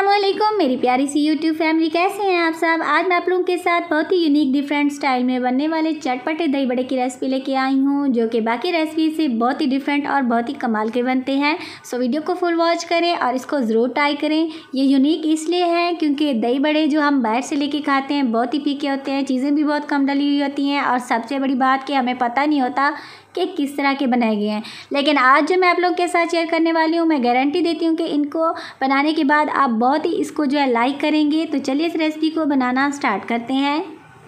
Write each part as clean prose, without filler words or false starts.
अस्सलामुअलैकुम मेरी प्यारी सी यूट्यूब फैमिली, कैसे हैं आप सब। आज मैं आप लोगों के साथ बहुत ही यूनिक डिफरेंट स्टाइल में बनने वाले चटपटे दही बड़े की रेसिपी लेके आई हूँ, जो कि बाकी रेसिपी से बहुत ही डिफरेंट और बहुत ही कमाल के बनते हैं। सो वीडियो को फुल वॉच करें और इसको ज़रूर ट्राई करें। ये यूनिक इसलिए है क्योंकि दही बड़े जो हम बाहर से लेके खाते हैं बहुत ही फीके होते हैं, चीज़ें भी बहुत कम डली हुई होती हैं और सबसे बड़ी बात कि हमें पता नहीं होता कि किस तरह के बनाए गए हैं। लेकिन आज जो मैं आप लोगों के साथ शेयर करने वाली हूँ, मैं गारंटी देती हूँ कि इनको बनाने के बाद आप बहुत ही इसको जो है लाइक करेंगे। तो चलिए इस रेसिपी को बनाना स्टार्ट करते हैं।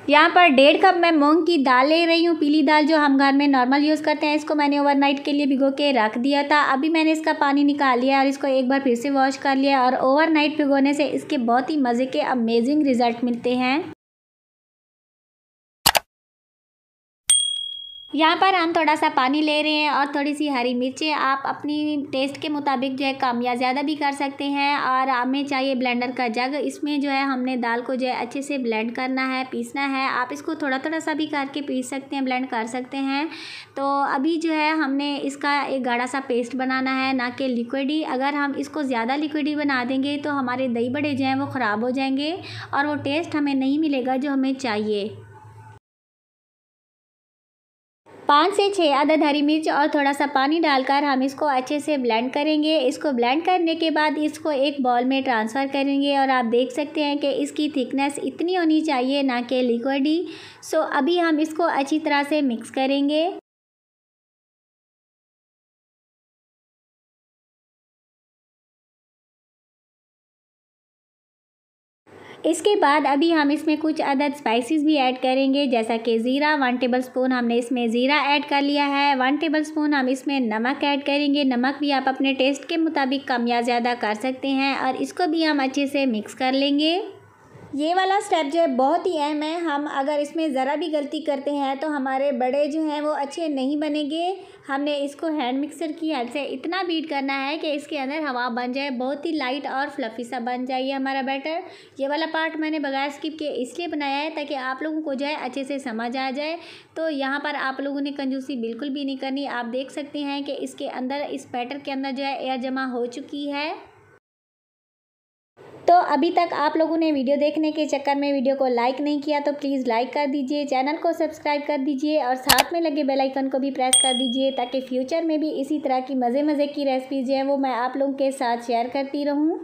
यहाँ पर 1.5 कप मैं मूंग की दाल ले रही हूँ, पीली दाल जो हम घर में नॉर्मल यूज़ करते हैं। इसको मैंने ओवरनाइट के लिए भिगो के रख दिया था। अभी मैंने इसका पानी निकाल लिया और इसको एक बार फिर से वॉश कर लिया। और ओवरनाइट भिगोने से इसके बहुत ही मज़े के अमेजिंग रिजल्ट मिलते हैं। यहाँ पर हम थोड़ा सा पानी ले रहे हैं और थोड़ी सी हरी मिर्चें। आप अपनी टेस्ट के मुताबिक जो है कम या ज़्यादा भी कर सकते हैं। और हमें चाहिए ब्लेंडर का जग। इसमें जो है हमने दाल को जो है अच्छे से ब्लेंड करना है, पीसना है। आप इसको थोड़ा थोड़ा सा भी करके पीस सकते हैं, ब्लेंड कर सकते हैं। तो अभी जो है हमने इसका एक गाढ़ा सा पेस्ट बनाना है, ना कि लिक्विडी। अगर हम इसको ज़्यादा लिक्विडी बना देंगे तो हमारे दही बड़े जो हैं वो ख़राब हो जाएंगे और वो टेस्ट हमें नहीं मिलेगा जो हमें चाहिए। 5 से 6 अदद हरी मिर्च और थोड़ा सा पानी डालकर हम इसको अच्छे से ब्लेंड करेंगे। इसको ब्लेंड करने के बाद इसको एक बाउल में ट्रांसफ़र करेंगे और आप देख सकते हैं कि इसकी थिकनेस इतनी होनी चाहिए, ना कि लिक्विडी। सो अभी हम इसको अच्छी तरह से मिक्स करेंगे। इसके बाद अभी हम इसमें कुछ अदद स्पाइसेस भी ऐड करेंगे, जैसा कि ज़ीरा 1 टेबलस्पून हमने इसमें ज़ीरा ऐड कर लिया है। 1 टेबलस्पून हम इसमें नमक ऐड करेंगे। नमक भी आप अपने टेस्ट के मुताबिक कम या ज़्यादा कर सकते हैं। और इसको भी हम अच्छे से मिक्स कर लेंगे। ये वाला स्टेप जो है बहुत ही अहम है। हम अगर इसमें ज़रा भी गलती करते हैं तो हमारे बड़े जो हैं वो अच्छे नहीं बनेंगे। हमने इसको हैंड मिक्सर की हेल्प से इतना बीट करना है कि इसके अंदर हवा बन जाए, बहुत ही लाइट और फ्लफ़ी सा बन जाए ये हमारा बैटर। ये वाला पार्ट मैंने बगैर स्किप किए इसलिए बनाया है ताकि आप लोगों को जो है अच्छे से समझ आ जाए। तो यहाँ पर आप लोगों ने कंजूसी बिल्कुल भी नहीं करनी। आप देख सकते हैं कि इसके अंदर, इस बैटर के अंदर जो है एयर जमा हो चुकी है। तो अभी तक आप लोगों ने वीडियो देखने के चक्कर में वीडियो को लाइक नहीं किया तो प्लीज़ लाइक कर दीजिए, चैनल को सब्सक्राइब कर दीजिए और साथ में लगे बेल आइकन को भी प्रेस कर दीजिए, ताकि फ्यूचर में भी इसी तरह की मज़े की रेसिपीज़ जो है वो मैं आप लोगों के साथ शेयर करती रहूँ।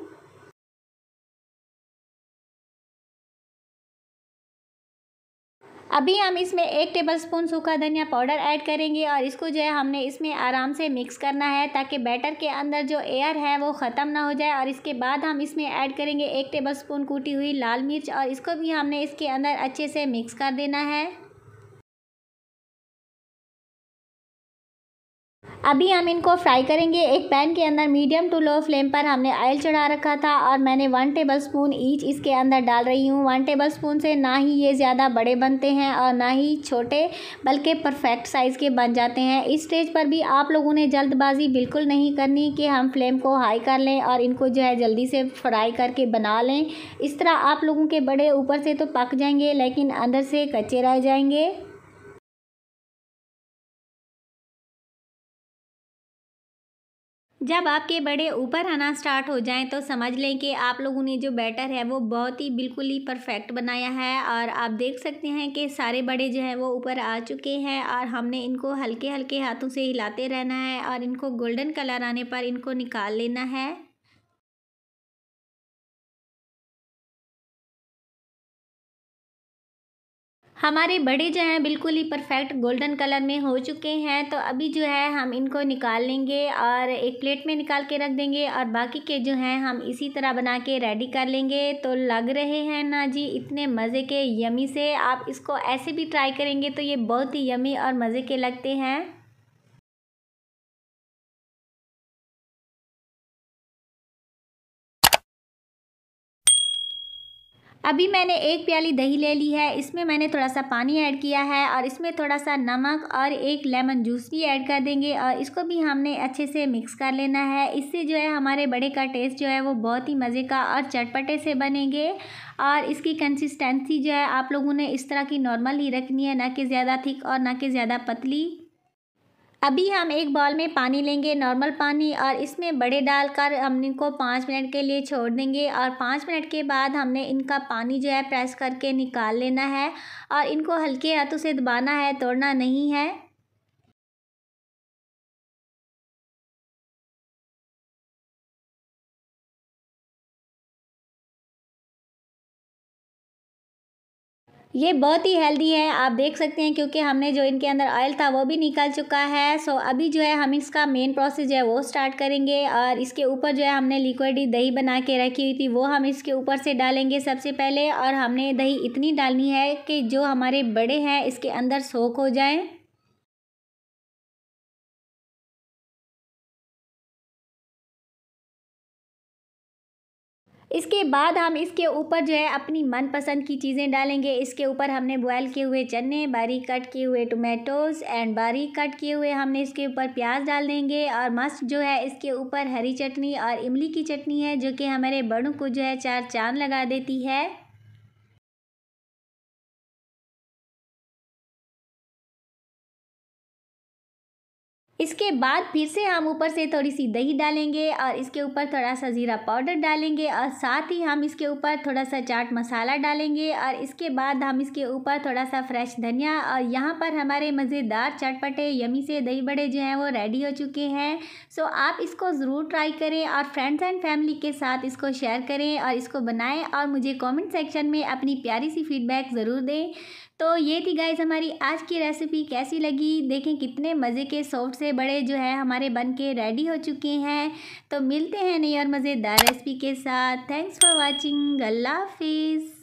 अभी हम इसमें 1 टेबलस्पून सूखा धनिया पाउडर ऐड करेंगे और इसको जो है हमने इसमें आराम से मिक्स करना है, ताकि बैटर के अंदर जो एयर है वो ख़त्म ना हो जाए। और इसके बाद हम इसमें ऐड करेंगे 1 टेबलस्पून कूटी हुई लाल मिर्च और इसको भी हमने इसके अंदर अच्छे से मिक्स कर देना है। अभी हम इनको फ्राई करेंगे। एक पैन के अंदर मीडियम टू लो फ्लेम पर हमने ऑयल चढ़ा रखा था और मैंने 1 टेबलस्पून ईच इसके अंदर डाल रही हूँ। 1 टेबलस्पून से ना ही ये ज़्यादा बड़े बनते हैं और ना ही छोटे, बल्कि परफेक्ट साइज़ के बन जाते हैं। इस स्टेज पर भी आप लोगों ने जल्दबाजी बिल्कुल नहीं करनी कि हम फ्लेम को हाई कर लें और इनको जो है जल्दी से फ्राई करके बना लें। इस तरह आप लोगों के बड़े ऊपर से तो पक जाएंगे लेकिन अंदर से कच्चे रह जाएंगे। जब आपके बड़े ऊपर आना स्टार्ट हो जाएं तो समझ लें कि आप लोगों ने जो बैटर है वो बहुत ही बिल्कुल ही परफेक्ट बनाया है। और आप देख सकते हैं कि सारे बड़े जो हैं वो ऊपर आ चुके हैं और हमने इनको हल्के हल्के हाथों से हिलाते रहना है और इनको गोल्डन कलर आने पर इनको निकाल लेना है। हमारे बड़े जो हैं बिल्कुल ही परफेक्ट गोल्डन कलर में हो चुके हैं। तो अभी जो है हम इनको निकाल लेंगे और एक प्लेट में निकाल के रख देंगे और बाकी के जो हैं हम इसी तरह बना के रेडी कर लेंगे। तो लग रहे हैं ना जी इतने मज़े के, यमी से। आप इसको ऐसे भी ट्राई करेंगे तो ये बहुत ही यमी और मज़े के लगते हैं। अभी मैंने 1 प्याली दही ले ली है। इसमें मैंने थोड़ा सा पानी ऐड किया है और इसमें थोड़ा सा नमक और एक लेमन जूस भी ऐड कर देंगे और इसको भी हमने अच्छे से मिक्स कर लेना है। इससे जो है हमारे बड़े का टेस्ट जो है वो बहुत ही मज़े का और चटपटे से बनेंगे। और इसकी कंसिस्टेंसी जो है आप लोगों ने इस तरह की नॉर्मल ही रखनी है, ना कि ज़्यादा थिक और ना कि ज़्यादा पतली। अभी हम एक बाउल में पानी लेंगे, नॉर्मल पानी, और इसमें बड़े डालकर हम इनको 5 मिनट के लिए छोड़ देंगे। और 5 मिनट के बाद हमने इनका पानी जो है प्रेस करके निकाल लेना है और इनको हल्के हाथों से दबाना है, तोड़ना नहीं है। ये बहुत ही हेल्दी है, आप देख सकते हैं, क्योंकि हमने जो इनके अंदर ऑयल था वो भी निकल चुका है। सो अभी जो है हम इसका मेन प्रोसेस जो है वो स्टार्ट करेंगे। और इसके ऊपर जो है हमने लिक्विड दही बना के रखी हुई थी वो हम इसके ऊपर से डालेंगे सबसे पहले। और हमने दही इतनी डालनी है कि जो हमारे बड़े हैं इसके अंदर सोख हो जाएं। इसके बाद हम इसके ऊपर जो है अपनी मनपसंद की चीज़ें डालेंगे। इसके ऊपर हमने बॉयल किए हुए चने, बारीक कट किए हुए टोमेटोज़ एंड बारीक कट किए हुए हमने इसके ऊपर प्याज डाल देंगे। और मस्त जो है इसके ऊपर हरी चटनी और इमली की चटनी है, जो कि हमारे बड़ों को जो है चार चांद लगा देती है। इसके बाद फिर से हम ऊपर से थोड़ी सी दही डालेंगे और इसके ऊपर थोड़ा सा ज़ीरा पाउडर डालेंगे और साथ ही हम इसके ऊपर थोड़ा सा चाट मसाला डालेंगे। और इसके बाद हम इसके ऊपर थोड़ा सा फ्रेश धनिया। और यहाँ पर हमारे मज़ेदार चटपटे यमी से दही बड़े जो हैं वो रेडी हो चुके हैं। सो आप इसको ज़रूर ट्राई करें और फ्रेंड्स एंड फैमिली के साथ इसको शेयर करें और इसको बनाएं और मुझे कमेंट सेक्शन में अपनी प्यारी सी फीडबैक ज़रूर दें। तो ये थी गाइस हमारी आज की रेसिपी, कैसी लगी देखें। कितने मज़े के सॉफ्ट से बड़े जो है हमारे बन के रेडी हो चुके हैं। तो मिलते हैं नई और मज़ेदार रेसिपी के साथ। Thanks for watching. अल्लाह हाफिज़।